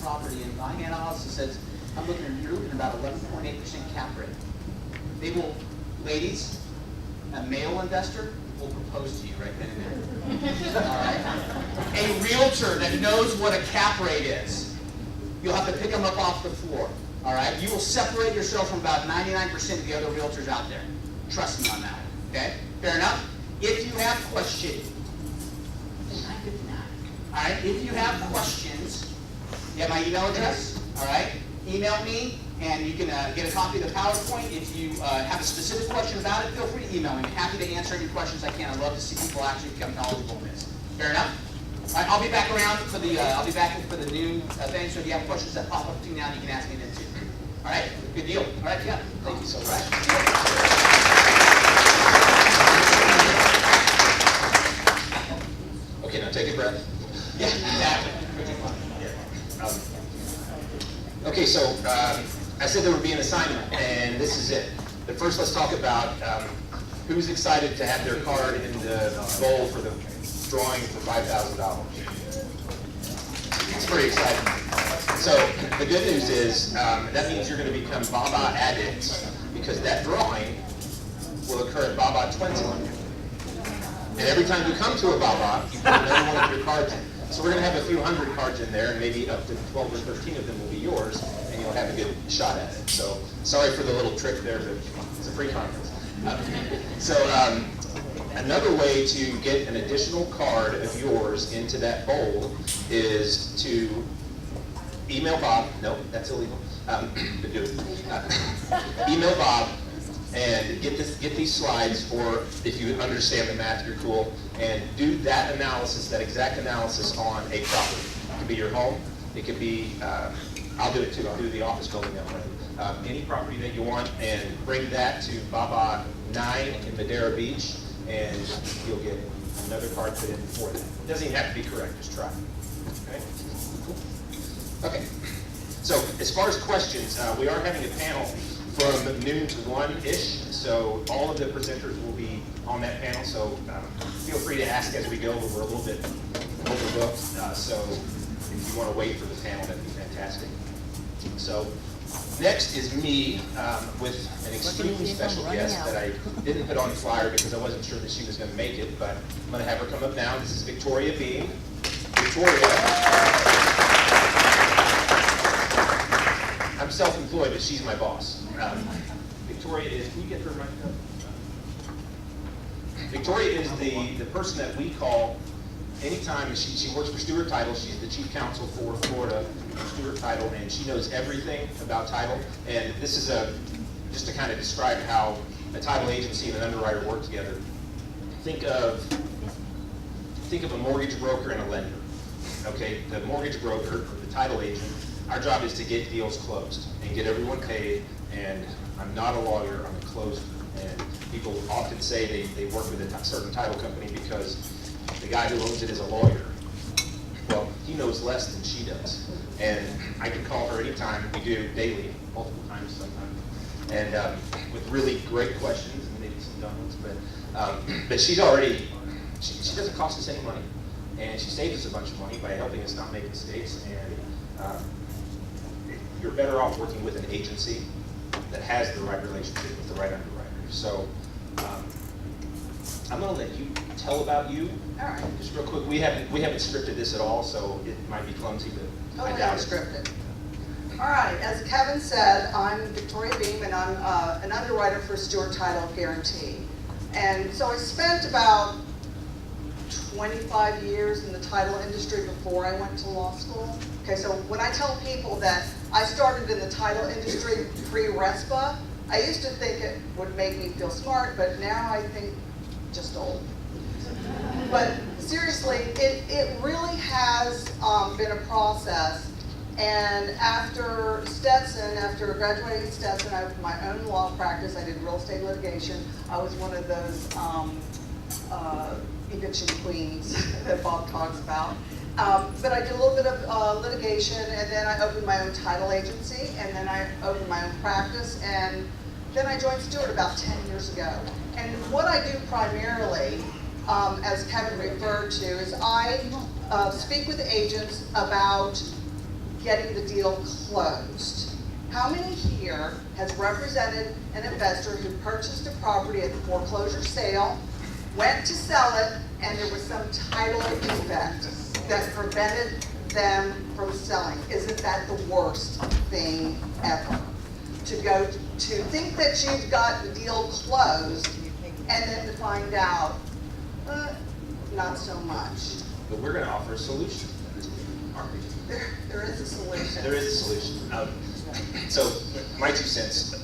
property, and my analysis says, you're looking at about 11.8% cap rate. They will, ladies, a male investor will propose to you right then and there. All right? A realtor that knows what a cap rate is, you'll have to pick them up off the floor. All right? You will separate yourself from about 99% of the other realtors out there. Trust me on that. Okay? Fair enough? If you have questions, all right, if you have questions, you have my email address, all right? Email me, and you can get a copy of the PowerPoint. If you have a specific question about it, feel free to email me. I'm happy to answer any questions I can. I love to see people actually become knowledgeable in this. Fair enough? All right, I'll be back around for the noon thing. So if you have questions that pop up between now, you can ask me then too. All right, good deal. All right, yeah. Thank you so much. Okay, now take a breath. Yeah, exactly. Okay, so I said there would be an assignment, and this is it. But first, let's talk about who's excited to have their card in the bowl for the drawing for $5,000. It's pretty exciting. So the good news is that means you're going to become BABA addicts, because that drawing will occur at BABA 20. And every time you come to a BABA, you put another one of your cards in. So we're going to have a few hundred cards in there, and maybe up to 12 or 13 of them will be yours, and you'll have a good shot at it. So sorry for the little trick there, but it's a free conference. Another way to get an additional card of yours into that bowl is to email Bob. No, that's illegal. But do it. Email Bob and get these slides, or if you understand the math, you're cool, and do that analysis, that exact analysis on a property. It could be your home. It could be, I'll do it too. I'll do the office building that way. Any property that you want, and bring that to BABA 9 in Madeira Beach, and you'll get another card put in for that. It doesn't even have to be correct. Just try. Okay? Cool. Okay. So as far as questions, we are having a panel from noon to 1-ish, so all of the presenters will be on that panel, so feel free to ask as we go, but we're a little bit overbooked, so if you want to wait for the panel, that'd be fantastic. So next is me with an extremely special guest that I didn't put on the flyer because I wasn't sure that she was going to make it, but I'm going to have her come up now. This is Victoria Beam. Victoria. I'm self-employed, but she's my boss. Victoria is, can you get her mic up? Victoria is the person that we call anytime. She works for Stewart Title. She's the chief counsel for Florida for Stewart Title, and she knows everything about title. And this is just to kind of describe how a title agency and an underwriter work together. Think of a mortgage broker and a lender. Okay, the mortgage broker, or the title agent, our job is to get deals closed and get everyone paid. And I'm not a lawyer, I'm a closer. And people often say they work with a certain title company because the guy who owns it is a lawyer. Well, he knows less than she does. And I can call her anytime. We do daily, multiple times sometimes. And with really great questions and maybe some dumb ones. But she's already, she doesn't cost us any money. And she saves us a bunch of money by helping us not make mistakes. And you're better off working with an agency that has the right relationship with the right underwriter. So I'm going to let you tell about you. All right. Just real quick. We haven't scripted this at all, so it might be clumsy, but I doubt it. Scripted. All right. As Kevin said, I'm Victoria Beam, and I'm an underwriter for Stewart Title Guarantee. And so I spent about 25 years in the title industry before I went to law school. Okay, so when I tell people that I started in the title industry pre-RESPA, I used to think it would make me feel smart, but now I think just old. But seriously, it really has been a process. And after Stetson, after graduating Stetson, I have my own law practice. I did real estate litigation. I was one of those eviction queens that Bob talks about. But I did a little bit of litigation, and then I opened my own title agency, and then I opened my own practice, and then I joined Stewart about 10 years ago. And what I do primarily, as Kevin referred to, is I speak with agents about getting the deal closed? How many here has represented an investor who purchased a property at the foreclosure sale, went to sell it, and there was some title defect that prevented them from selling? Isn't that the worst thing ever? To think that you've got the deal closed and then to find out, not so much. But we're going to offer a solution, aren't we? There is a solution. There is a solution. So, my 2 cents.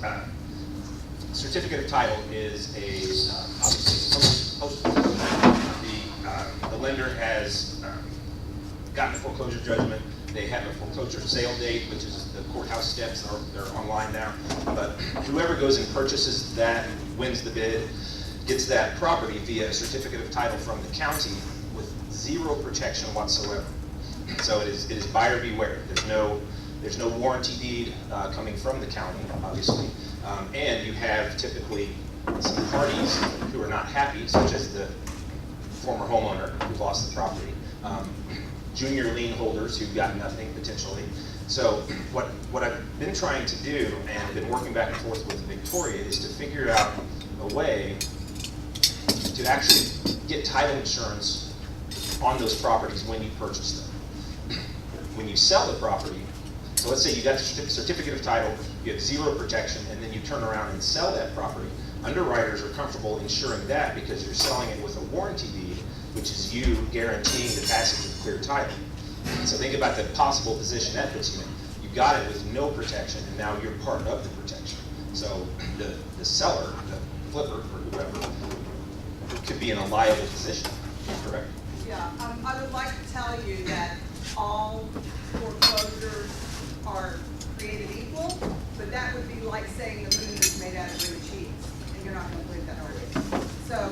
Certificate of title is obviously post. The lender has gotten a foreclosure judgment. They have a foreclosure sale date, which is the courthouse steps. They're online now. But whoever goes and purchases that, wins the bid, gets that property via a certificate of title from the county with 0 protection whatsoever. So it is buyer beware. There's no warranty deed coming from the county, obviously, and you have typically some parties who are not happy, such as the former homeowner who lost the property, junior lien holders who got nothing potentially. So what I've been trying to do, and I've been working back and forth with Victoria, is to figure out a way to actually get title insurance on those properties when you purchase them. When you sell the property, so let's say you got the certificate of title, you have 0 protection, and then you turn around and sell that property. Underwriters are comfortable insuring that because you're selling it with a warranty deed, which is you guaranteeing the passage of clear title. So think about the possible position that puts you in. You got it with no protection, and now you're part of the protection. So the seller, the flipper, or whoever, could be in a liable position, correct? Yeah, I would like to tell you that all foreclosures are created equal, but that would be like saying the moon is made out of green cheese, and you're not going to believe that, are you? So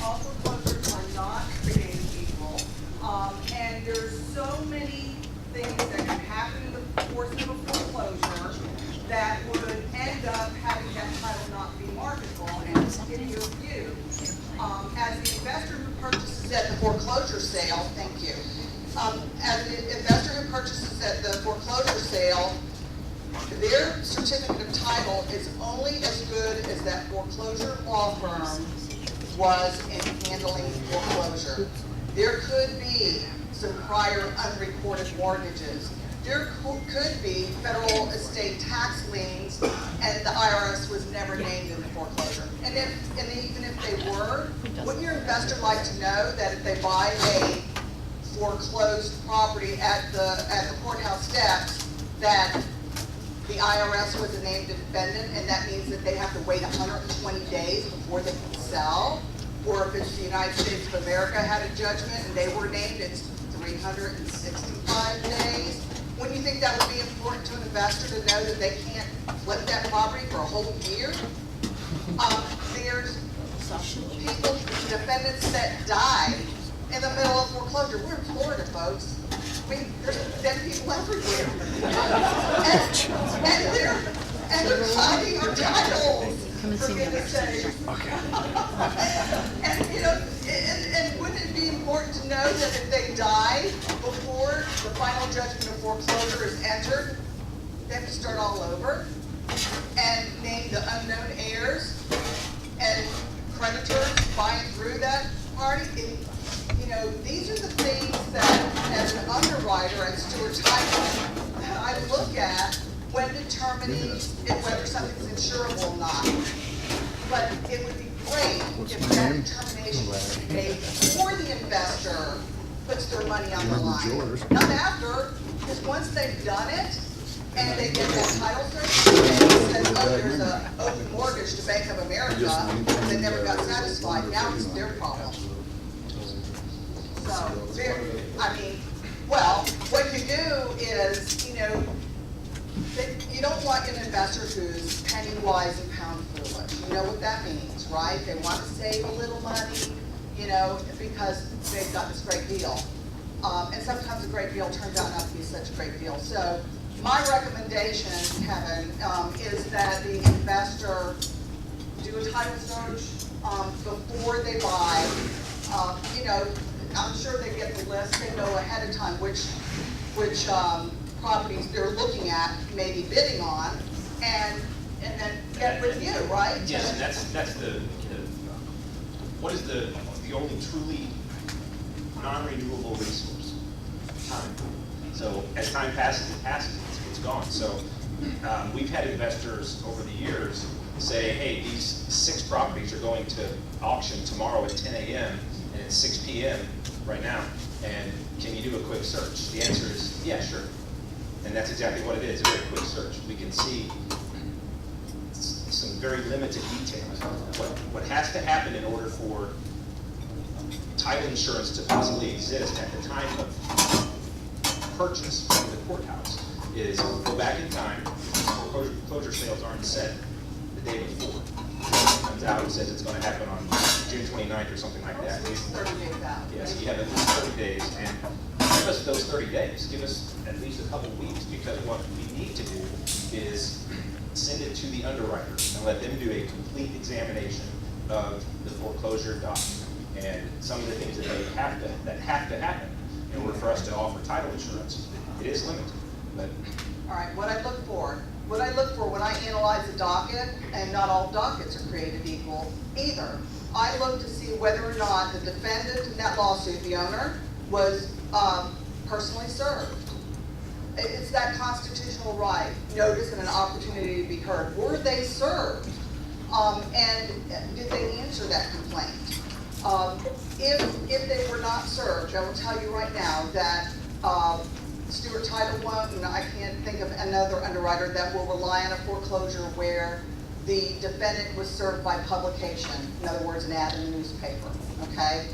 all foreclosures are not created equal, and there's so many things that can happen in the course of a foreclosure that would end up having that title not be marketable. And in your view, as the investor who purchases at the foreclosure sale, thank you. As the investor who purchases at the foreclosure sale, their certificate of title is only as good as that foreclosure law firm was in handling foreclosure. There could be some prior unrecorded mortgages. There could be federal estate tax liens, and the IRS was never named in the foreclosure. And even if they were, wouldn't your investor like to know that if they buy a foreclosed property at the courthouse steps, that the IRS was a named defendant, and that means that they have to wait 120 days before they can sell? Or if it's the United States of America had a judgment and they were named, it's 365 days. Wouldn't you think that would be important to an investor to know that they can't flip that property for a whole year? There's people, defendants that died in the middle of foreclosure. We're in Florida, folks. I mean, there's dead people everywhere. and they're hiding our titles. For goodness sake. And you know, and wouldn't it be important to know that if they die before the final judgment of foreclosure is entered, they have to start all over and name the unknown heirs and creditors buying through that party? And, you know, these are the things that, as an underwriter at Stewart Title, that I look at when determining whether something's insurable or not. But it would be great if that determination was made before the investor puts their money on the line. Not after, because once they've done it, and they get that title certificate, and says, oh, there's an open mortgage to Bank of America, and they never got satisfied, now it's their problem. So, I mean, well, what you do is, you know, you don't want an investor who's penny wise and pound foolish. You know what that means, right? They want to save a little money, you know, because they've got this great deal. And sometimes a great deal turns out not to be such a great deal. So my recommendation, Kevin, is that the investor do a title search before they buy. You know, I'm sure they get the list. They know ahead of time which which properties they're looking at, maybe bidding on, and then get with you, right? Yes, and that's the what is the only truly non-renewable resource? Time. So as time passes, it passes, it's gone. So we've had investors over the years say, hey, these 6 properties are going to auction tomorrow at 10 a.m. and it's 6 p.m. right now, and can you do a quick search? The answer is, yeah, sure. And that's exactly what it is, a very quick search. We can see some very limited details. What has to happen in order for title insurance to possibly exist at the time of purchase from the courthouse is go back in time. Foreclosure sales aren't set the day before. It comes out and says it's going to happen on June 29th or something like that. At least 30 days out. Yes, you have at least 30 days, and give us those 30 days. Give us at least a couple weeks, because what we need to do is send it to the underwriters and let them do a complete examination of the foreclosure document and some of the things that have to happen in order for us to offer title insurance. It is limited, but All right, what I look for when I analyze a docket, and not all dockets are created equal either, I look to see whether or not the defendant in that lawsuit, the owner, was personally served. It's that constitutional right, notice and an opportunity to be heard. Were they served? And did they answer that complaint? If they were not served, I will tell you right now that Stewart Title won't, and I can't think of another underwriter that will rely on a foreclosure where the defendant was served by publication. In other words, an ad in the newspaper, okay?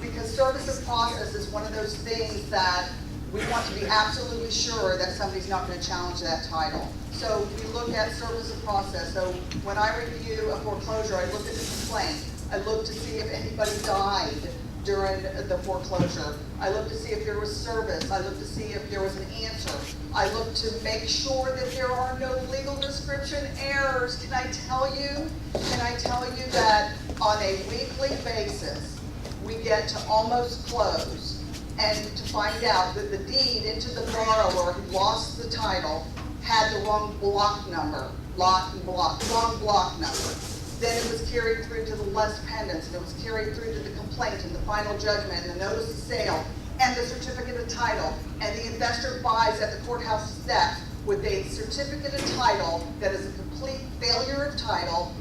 Because service of process is one of those things that we want to be absolutely sure that somebody's not going to challenge that title. So we look at service of process. So when I review a foreclosure, I look at the complaint. I look to see if anybody died during the foreclosure. I look to see if there was service. I look to see if there was an answer. I look to make sure that there are no legal description errors. Can I tell you that on a weekly basis, we get to almost close and to find out that the deed into the borrower who lost the title had the wrong block number, wrong block number. Then it was carried through to the less pendants, and it was carried through to the complaint and the final judgment and the notice of sale and the certificate of title. And the investor buys at the courthouse steps with a certificate of title that is a complete failure of title.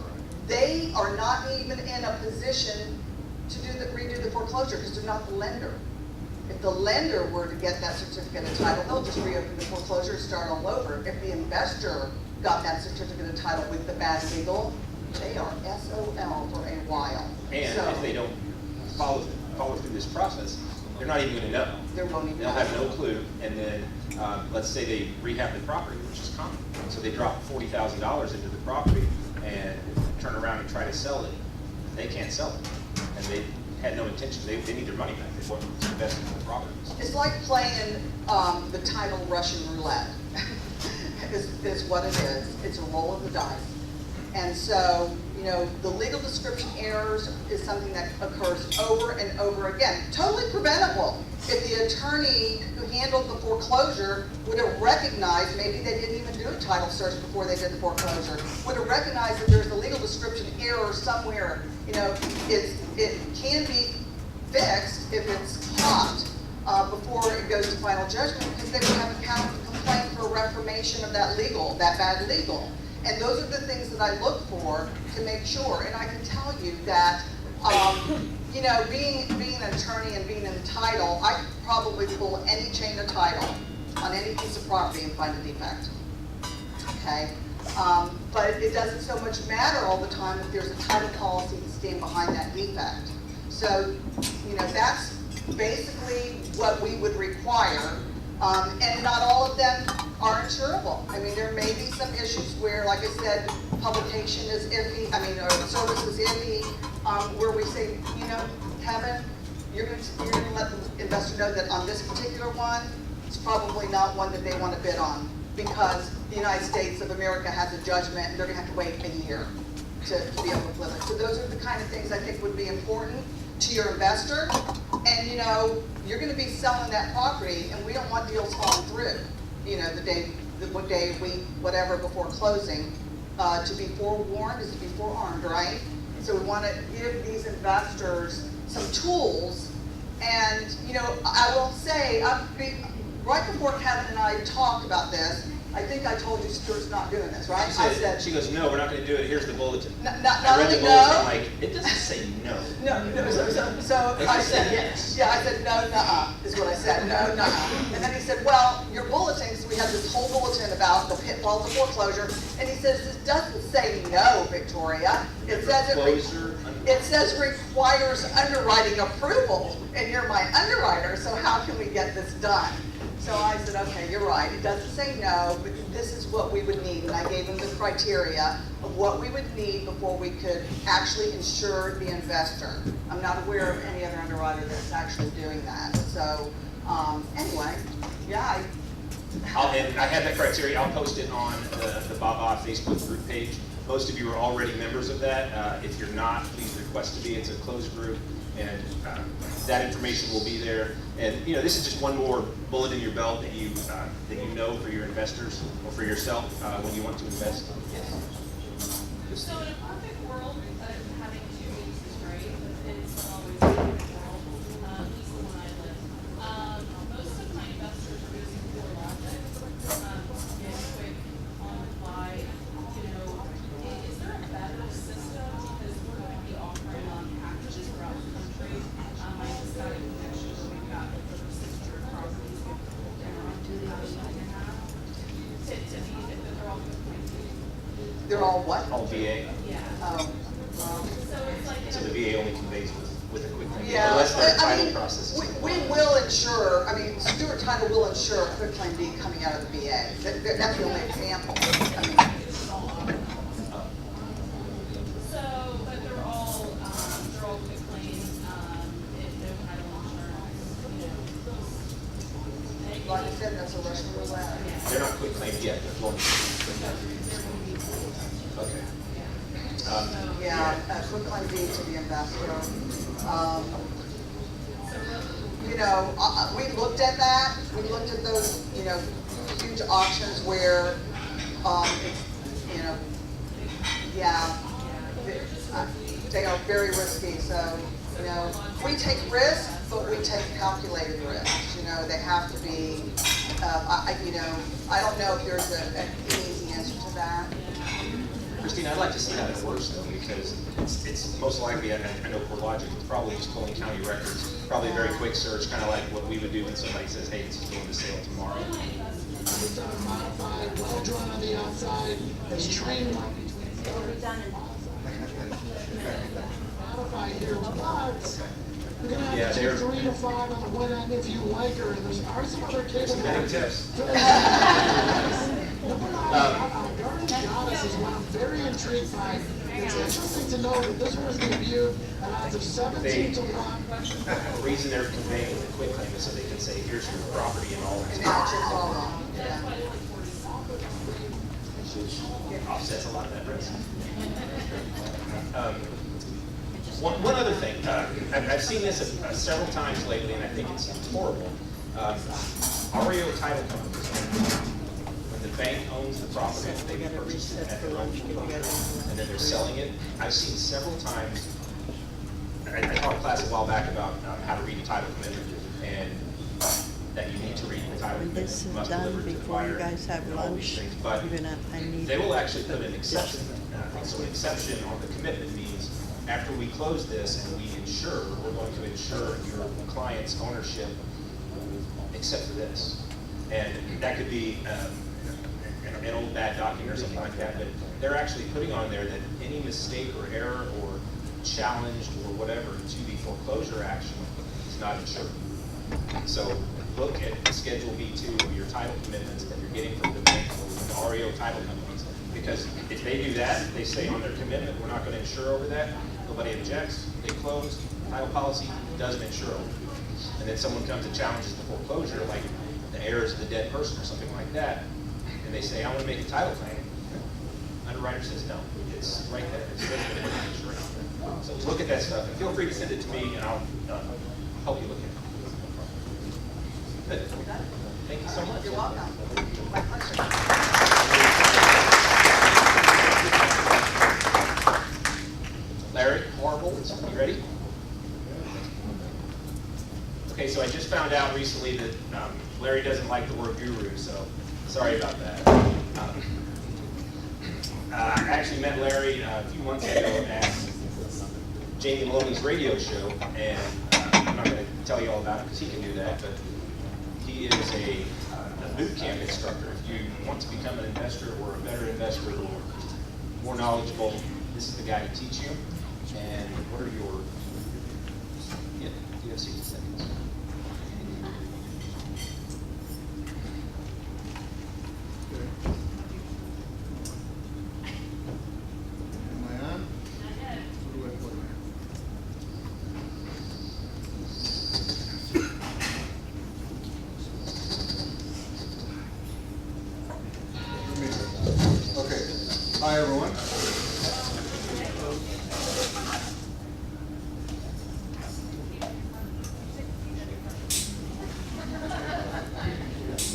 They are not even in a position to redo the foreclosure because they're not the lender. If the lender were to get that certificate of title, they'll just reopen the foreclosure and start all over. If the investor got that certificate of title with the bad legal, they are SOL for a while. and if they don't follow through this process, they're not even going to know. They'll have no clue, and then let's say they rehab the property, which is common. So they drop $40,000 into the property and turn around and try to sell it. They can't sell it, and they had no intention. They need their money back. They want to invest in the properties. It's like playing the title Russian roulette, is what it is. It's a roll of the dice. And so, you know, the legal description errors is something that occurs over and over again. Totally preventable. If the attorney who handled the foreclosure would have recognized, maybe they didn't even do a title search before they did the foreclosure, would have recognized that there's a legal description error somewhere. You know, it can be fixed if it's caught before it goes to final judgment, because they would have a complaint for reformation of that bad legal. And those are the things that I look for to make sure. And I can tell you that, you know, being an attorney and being in title, I could probably pull any chain of title on any piece of property and find a defect. Okay? But it doesn't so much matter all the time if there's a title policy to stand behind that defect. So, you know, that's basically what we would require. And not all of them are insurable. I mean, there may be some issues where, like I said, publication is iffy, or service is iffy, where we say, you know, Kevin, you're going to let the investor know that on this particular one, it's probably not one that they want to bid on, because the United States of America has a judgment and they're going to have to wait a year to be able to flip it. So those are the kind of things I think would be important to your investor. And you know, you're gonna be selling that property, and we don't want deals falling through, you know, what day, week, whatever, before closing. To be forewarned is to be forearmed, right? So we wanna give these investors some tools. And, you know, I will say, right before Kevin and I talked about this, I think I told you Stuart's not doing this, right? She goes, no, we're not going to do it. Here's the bulletin. Not I read only the bulletin, no. I'm like, it doesn't say no. No, so It I just said said yes. Yeah, I said, no, nuh-uh, is what I said, no, nuh-uh. And then he said, well, your bulletins, we have this whole bulletin about the pitfalls of foreclosure, and he says, this doesn't say no, Victoria. It says requires underwriting approval, and you're my underwriter, so how can we get this done? So I said, okay, you're right, it doesn't say no, but this is what we would need, and I gave him the criteria of what we would need before we could actually insure the investor. I'm not aware of any other underwriter that's actually doing that, so, anyway, yeah, I have that criteria. I'll post it on the BABA8 Facebook group page. Most of you are already members of that. If you're not, please request to be. It's a closed group, and that information will be there. And you know, this is just one more bullet in your belt that you know for your investors or for yourself when you want to invest. So in a perfect world, having 2 weeks is great, but it's not always a perfect world, at least the one I live. Most of my investors are using CoreLogic, get quick on the fly. You know, is there a better system? Because we're going to be offering packages throughout the country. I just got a connection where we've got over 600 properties we have to pull down. To be, they're all good places. they're all what? All VA. Yeah. Oh, well. So it's like. So the VA only conveys with a quick claim, Yeah, unless their I title mean, process. we will insure, I mean, Stuart Title will insure a quick claim deed coming out of the VA. That's the only example. I mean, So, but they're all quick claims, if no title insurance, you know. like I said, that's a Russian roulette. They're not quick claim yet. They're going okay. Yeah, a quick claim deed to the investor. You know, we looked at that. We looked at those, you know, huge auctions where, it's, you know, yeah, they are very risky. So, you know, we take risks, but we take calculated risks. You know, they have to be, you know, I don't know if there's an easy answer to that. Christine, I'd like to see how that works though, because it's most likely, I know CoreLogic, it's probably just pulling county records, probably a very quick search, kind of like what we would do when somebody says, hey, this is going to sale tomorrow. It's modified, well drawn on the outside, it's trained. Modified here, but we're gonna have to do 3 to 5 on the one end if you like her, and there are some other cases. Betting tips. Guardian Goddess is one I'm very intrigued by. It's interesting to know that this was debuted at odds of 17 to 1. The reason they're conveying the quick claim is so they can say, here's your property and all of And this. now it's your problem. Yeah. Offsets a lot of that risk. One other thing, I've seen this several times lately, and I think it's horrible. REO title companies, when the bank owns the property, they purchased it at their own foreclosure, and then they're selling it. I've seen several times. I taught a class a while back about how to read a title commitment, and that you need to read the title commitment. This is must done deliver to the before you buyer, guys have and all these lunch. things. But I need they will actually put an exception. So an exception on the commitment means after we close this and we insure, we're going to insure your client's ownership except for this. And that could be an old bad document or something like that, but they're actually putting on there that any mistake or error or challenge or whatever to the foreclosure action is not insured. So look at Schedule B2 of your title commitments that you're getting from the bank or the REO title companies, because if they do that, they say on their commitment, we're not going to insure over that, nobody objects, they close, title policy doesn't insure over it. And then someone comes and challenges the foreclosure, like the heirs of the dead person or something like that, and they say, I want to make a title claim. Underwriter says, no, it's right there, it's listed in the insurance. So look at that stuff, and feel free to send it to me, and I'll help you look at it. Good. Thank you so much. You're welcome. My pleasure. Larry Harbolt, you ready? Okay, so I just found out recently that Larry doesn't like the word guru, so sorry about that. I actually met Larry a few months ago at Jamie Maloney's radio show, and I'm not going to tell you all about it because he can do that, but he is a boot camp instructor. If you want to become an investor or a better investor or more knowledgeable, this is the guy to teach you. And what are your, yeah, you have 60 seconds. Am I on? Not yet. Where do I put it? Okay. Hi, everyone.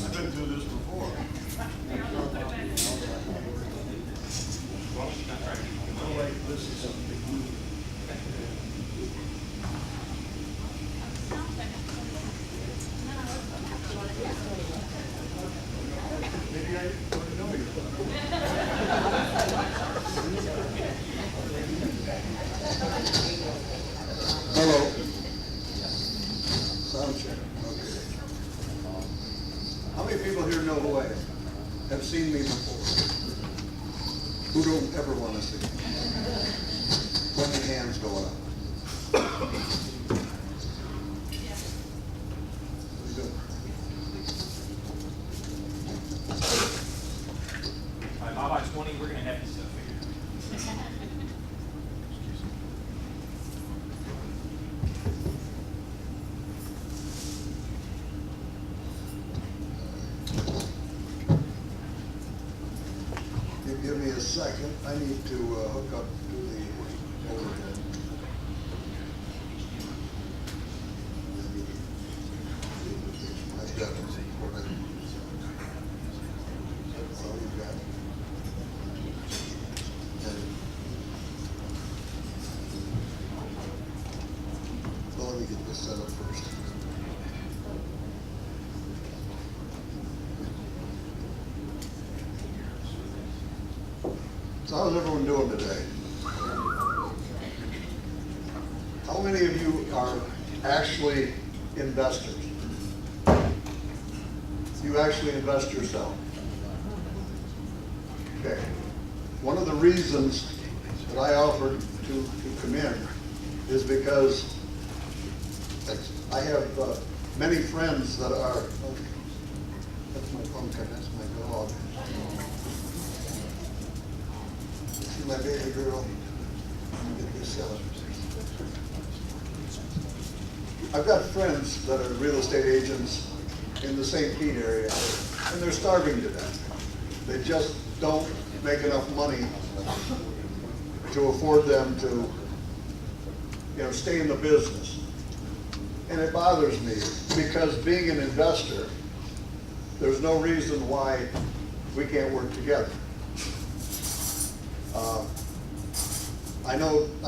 I've been through this before. No, like, this is something new. Maybe I want to know you. Hello. Sound check. Okay. How many people here know who I am? Have seen me before? Who don't ever want to see me? Plenty hands going up. What are you doing? By BABA8, we're going to have this stuff figured out. Give me a second. I need to hook up to the overhead. I've got it. Oh, you got it. Well, let me get this set up first. So how's everyone doing today? How many of you are actually investors? You actually invest yourself? Okay. One of the reasons that I offered to come in is because I have many friends that are, that's my pumpkin, that's my dog. See my baby girl? Let me get this set up. I've got friends that are real estate agents in the St. Pete area, and they're starving to death. They just don't make enough money to afford them to, stay in the business. And it bothers me because being an investor, there's no reason why we can't work together. I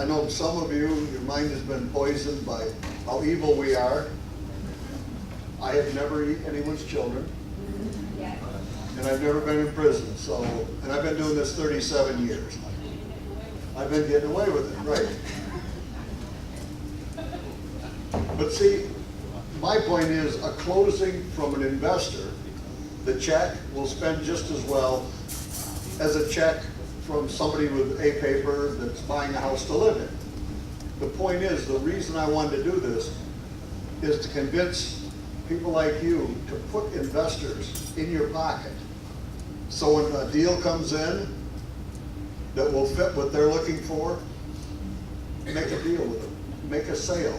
know some of you, your mind has been poisoned by how evil we are. I have never eaten anyone's children. And I've never been in prison, and I've been doing this 37 years. I've been getting away with it, right? But see, my point is a closing from an investor, the check will spend just as well as a check from somebody with a paper that's buying a house to live in. The point is, the reason I wanted to do this is to convince people like you to put investors in your pocket. So when a deal comes in that will fit what they're looking for, make a deal with them, make a sale.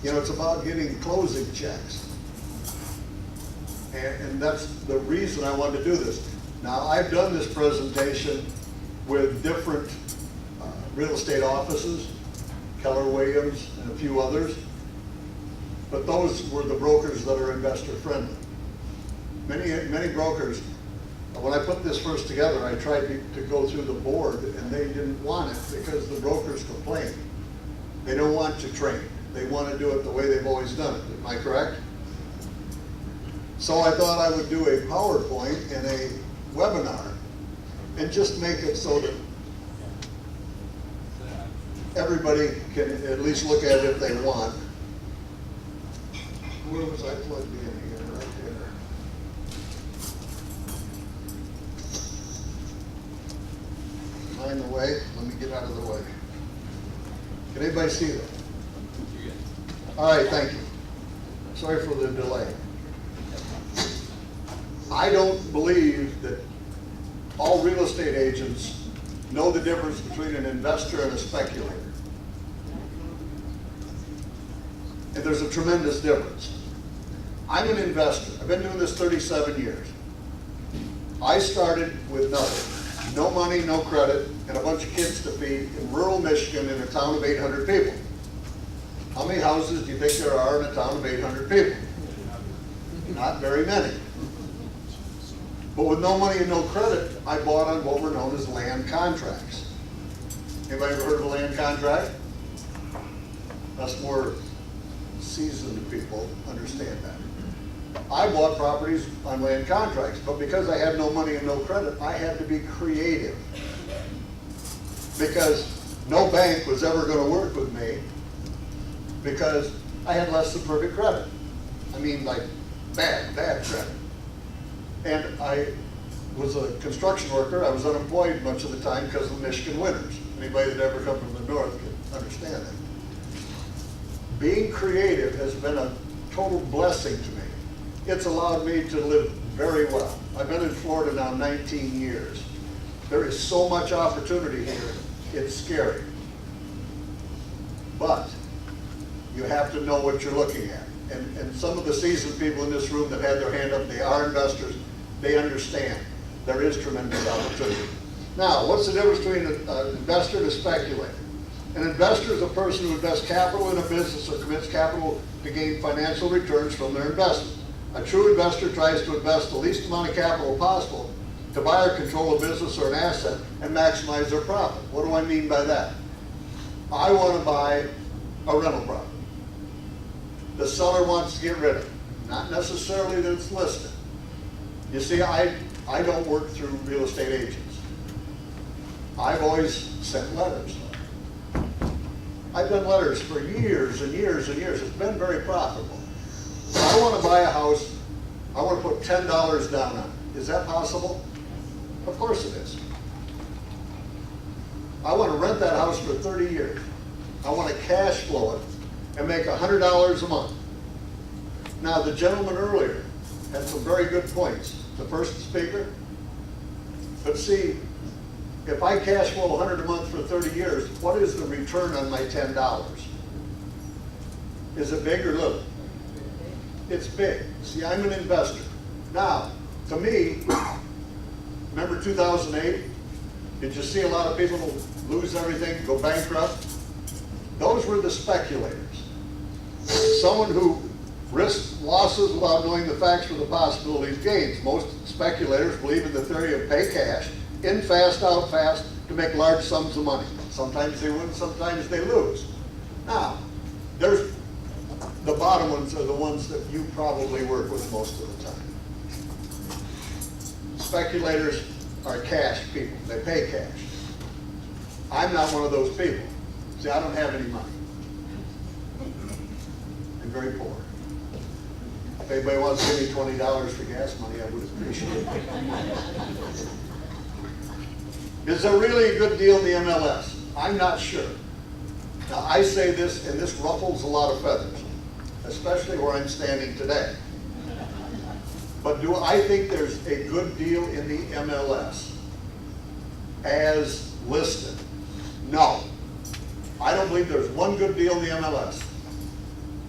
It's about getting closing checks. And that's the reason I wanted to do this. Now, I've done this presentation with different real estate offices, Keller Williams and a few others. but those were the brokers that are investor friendly. Many brokers, when I put this first together, I tried to go through the board, and they didn't want it because the brokers complained. They don't want to train. They want to do it the way they've always done it. Am I correct? So I thought I would do a PowerPoint and a webinar and just make it so that everybody can at least look at it if they want. Where was I plugged in here? Right there. Am I in the way? Let me get out of the way. Can anybody see that? All right, thank you. Sorry for the delay. I don't believe that all real estate agents know the difference between an investor and a speculator. And there's a tremendous difference. I'm an investor. I've been doing this 37 years. I started with nothing. No money, no credit, and a bunch of kids to feed in rural Michigan in a town of 800 people. How many houses do you think there are in a town of 800 people? Not very many. But with no money and no credit, I bought on what were known as land contracts. Anybody ever heard of a land contract? Us more seasoned people understand that. I bought properties on land contracts, but because I had no money and no credit, I had to be creative. Because no bank was ever going to work with me because I had less than perfect credit. I mean, like bad credit. And I was a construction worker. I was unemployed much of the time because of the Michigan winters. Anybody that ever come from the north can understand that. Being creative has been a total blessing to me. It's allowed me to live very well. I've been in Florida now 19 years. There is so much opportunity here, it's scary. But you have to know what you're looking at. And some of the seasoned people in this room that had their hand up, they are investors. They understand there is tremendous opportunity. Now, what's the difference between an investor and a speculator? An investor is a person who invests capital in a business or commits capital to gain financial returns from their investment. A true investor tries to invest the least amount of capital possible to buy or control a business or an asset and maximize their profit. What do I mean by that? I want to buy a rental property. The seller wants to get rid of it. Not necessarily that it's listed. You see, I don't work through real estate agents. I've always sent letters. I've done letters for years and years and years. It's been very profitable. I want to buy a house. I want to put $10 down on it. Is that possible? Of course it is. I want to rent that house for 30 years. I want to cash flow it and make $100 a month. Now, the gentleman earlier had some very good points, the first speaker. But see, if I cash flow $100 a month for 30 years, what is the return on my $10? Is it big or little? It's big. See, I'm an investor. Now, to me, remember 2008? Did you see a lot of people lose everything, go bankrupt? Those were the speculators. Someone who risked losses without knowing the facts for the possibility of gains. Most speculators believe in the theory of pay cash, in fast, out fast, to make large sums of money. Sometimes they win, sometimes they lose. Now, there's the bottom ones are the ones that you probably work with most of the time. Speculators are cash people. They pay cash. I'm not one of those people. See, I don't have any money. I'm very poor. If anybody wants to give me $20 for gas money, I would appreciate it. Is there really a good deal in the MLS? I'm not sure. Now, I say this, and this ruffles a lot of feathers, especially where I'm standing today. But do I think there's a good deal in the MLS as listed? No. I don't believe there's one good deal in the MLS.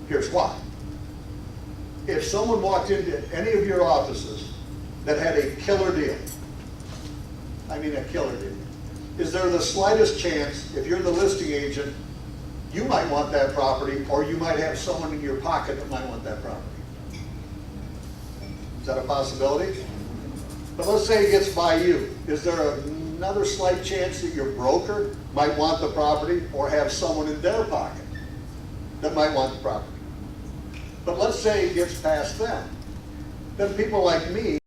Here's why. If someone walked into any of your offices that had a killer deal, I mean a killer deal, is there the slightest chance, if you're the listing agent, you might want that property, or you might have someone in your pocket that might want that property. Is that a possibility? But let's say it gets by you. Is there another slight chance that your broker might want the property or have someone in their pocket that might want the property? But let's say it gets past them. Then people like me